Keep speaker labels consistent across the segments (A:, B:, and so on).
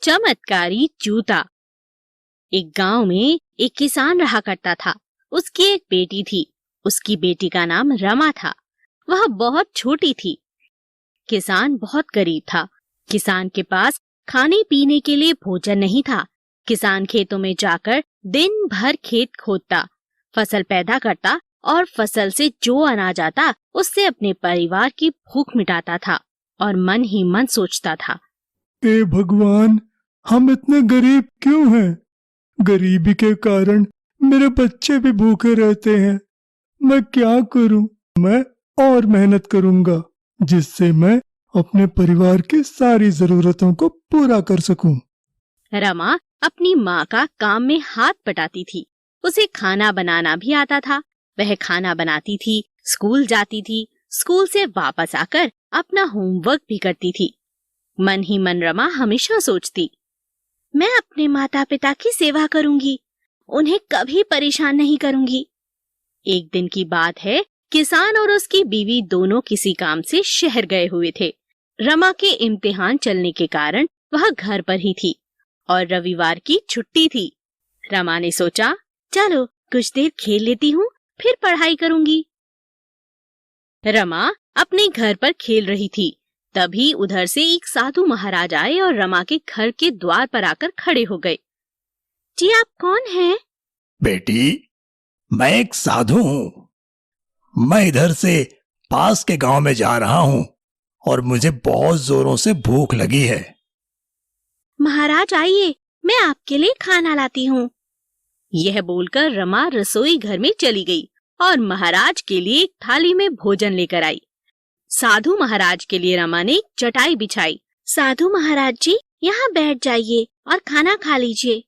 A: चमत्कारी जूता। एक गांव में एक किसान रहा करता था। उसकी एक बेटी थी। उसकी बेटी का नाम रमा था। वह बहुत छोटी थी। किसान बहुत गरीब था। किसान के पास खाने पीने के लिए भोजन नहीं था। किसान खेतों में जाकर दिन भर खेत खोदता, फसल पैदा करता और फसल से जो अनाज आता उससे अपने परिवार की भूख मिटाता था और मन ही मन सोचता था,
B: ए भगवान, हम इतने गरीब क्यों हैं? गरीबी के कारण मेरे बच्चे भी भूखे रहते हैं। मैं क्या करूं? मैं और मेहनत करूंगा जिससे मैं अपने परिवार की सारी जरूरतों को पूरा कर सकूं।
A: रमा अपनी माँ का काम में हाथ बटाती थी। उसे खाना बनाना भी आता था। वह खाना बनाती थी, स्कूल जाती थी, स्कूल से वापस आकर अपना होमवर्क भी करती थी। मन ही मन रमा हमेशा सोचती, मैं अपने माता पिता की सेवा करूंगी, उन्हें कभी परेशान नहीं करूंगी। एक दिन की बात है, किसान और उसकी बीवी दोनों किसी काम से शहर गए हुए थे। रमा के इम्तिहान चलने के कारण वह घर पर ही थी और रविवार की छुट्टी थी। रमा ने सोचा, चलो कुछ देर खेल लेती हूँ, फिर पढ़ाई करूंगी। रमा अपने घर पर खेल रही थी। तभी उधर से एक साधु महाराज आए और रमा के घर के द्वार पर आकर खड़े हो गए। जी आप कौन हैं?
C: बेटी, मैं एक साधु हूँ। मैं इधर से पास के गांव में जा रहा हूँ और मुझे बहुत जोरों से भूख लगी है।
A: महाराज आइए, मैं आपके लिए खाना लाती हूँ। यह बोलकर रमा रसोई घर में चली गई और महाराज के लिए एक थाली में भोजन लेकर आई। साधु महाराज के लिए रमा ने एक चटाई बिछाई। साधु महाराज जी, यहाँ बैठ जाइए और खाना खा लीजिए।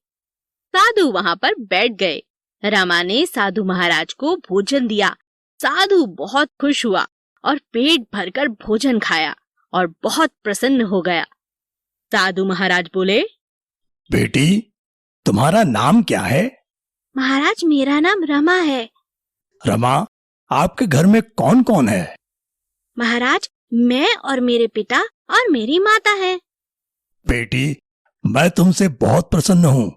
A: साधु वहाँ पर बैठ गए। रमा ने साधु महाराज को भोजन दिया। साधु बहुत खुश हुआ और पेट भरकर भोजन खाया और बहुत प्रसन्न हो गया। साधु महाराज बोले,
C: बेटी, तुम्हारा नाम क्या है?
A: महाराज, मेरा नाम रमा है।
C: रमा, आपके घर में कौन कौन है?
A: महाराज, मैं और मेरे पिता और मेरी माता है।
C: बेटी, मैं तुमसे बहुत प्रसन्न हूँ।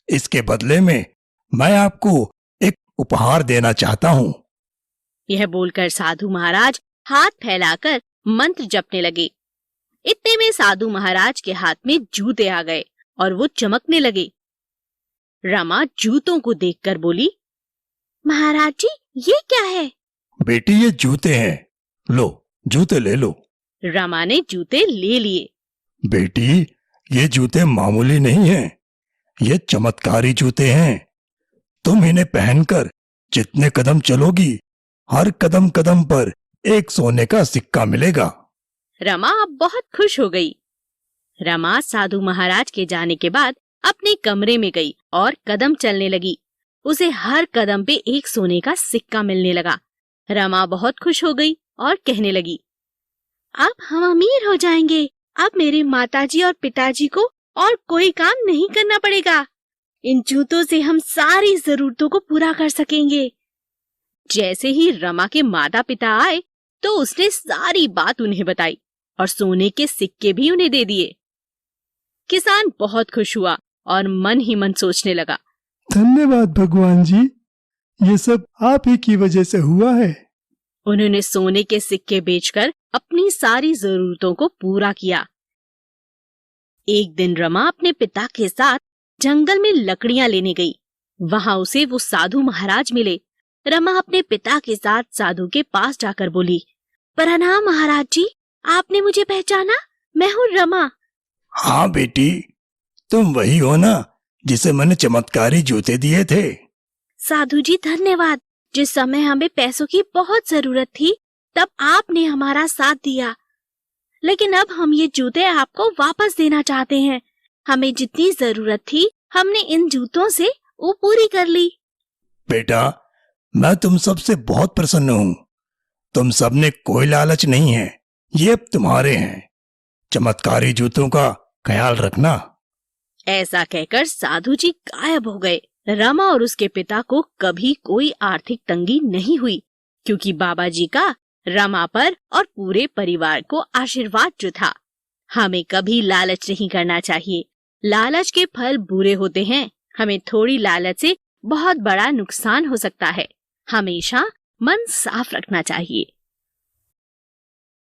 C: इसके बदले में मैं आपको एक उपहार देना चाहता हूँ।
A: यह बोलकर साधु महाराज हाथ फैलाकर मंत्र जपने लगे। इतने में साधु महाराज के हाथ में जूते आ गए और वो चमकने लगे। रमा जूतों को देखकर बोली, महाराज जी, ये क्या है?
C: बेटी, ये जूते हैं। लो, जूते ले लो।
A: रमा ने जूते ले लिए।
C: बेटी, ये जूते मामूली नहीं हैं। ये चमत्कारी जूते हैं। तुम इन्हें पहनकर जितने कदम चलोगी, हर कदम कदम पर एक सोने का सिक्का मिलेगा।
A: रमा अब बहुत खुश हो गई। रमा साधु महाराज के जाने के बाद अपने कमरे में गई और कदम चलने लगी। उसे हर कदम पे एक सोने का सिक्का मिलने लगा। रमा बहुत खुश हो गई और कहने लगी, अब हम अमीर हो जाएंगे। अब मेरे माताजी और पिताजी को और कोई काम नहीं करना पड़ेगा। इन जूतों से हम सारी जरूरतों को पूरा कर सकेंगे। जैसे ही रमा के माता पिता आए तो उसने सारी बात उन्हें बताई और सोने के सिक्के भी उन्हें दे दिए। किसान बहुत खुश हुआ और मन ही मन सोचने लगा,
B: धन्यवाद भगवान जी, ये सब आप ही की वजह से हुआ है।
A: उन्होंने सोने के सिक्के बेचकर अपनी सारी जरूरतों को पूरा किया। एक दिन रमा अपने पिता के साथ जंगल में लकड़ियां लेने गई। वहां उसे वो साधु महाराज मिले। रमा अपने पिता के साथ साधु के पास जाकर बोली, प्रणाम महाराज जी, आपने मुझे पहचाना? मैं हूँ रमा।
C: हाँ बेटी, तुम वही हो ना जिसे मैंने चमत्कारी जूते दिए थे?
A: साधु जी धन्यवाद। जिस समय हमें पैसों की बहुत जरूरत थी तब आपने हमारा साथ दिया, लेकिन अब हम ये जूते आपको वापस देना चाहते हैं। हमें जितनी जरूरत थी हमने इन जूतों से वो पूरी कर ली।
C: बेटा, मैं तुम सबसे बहुत प्रसन्न हूँ। तुम सबने कोई लालच नहीं है। ये अब तुम्हारे हैं। चमत्कारी जूतों का ख्याल रखना।
A: ऐसा कहकर साधु जी गायब हो गए। रमा और उसके पिता को कभी कोई आर्थिक तंगी नहीं हुई, क्योंकि बाबा जी का रमा पर और पूरे परिवार को आशीर्वाद जो था। हमें कभी लालच नहीं करना चाहिए। लालच के फल बुरे होते हैं। हमें थोड़ी लालच से बहुत बड़ा नुकसान हो सकता है। हमेशा मन साफ रखना चाहिए।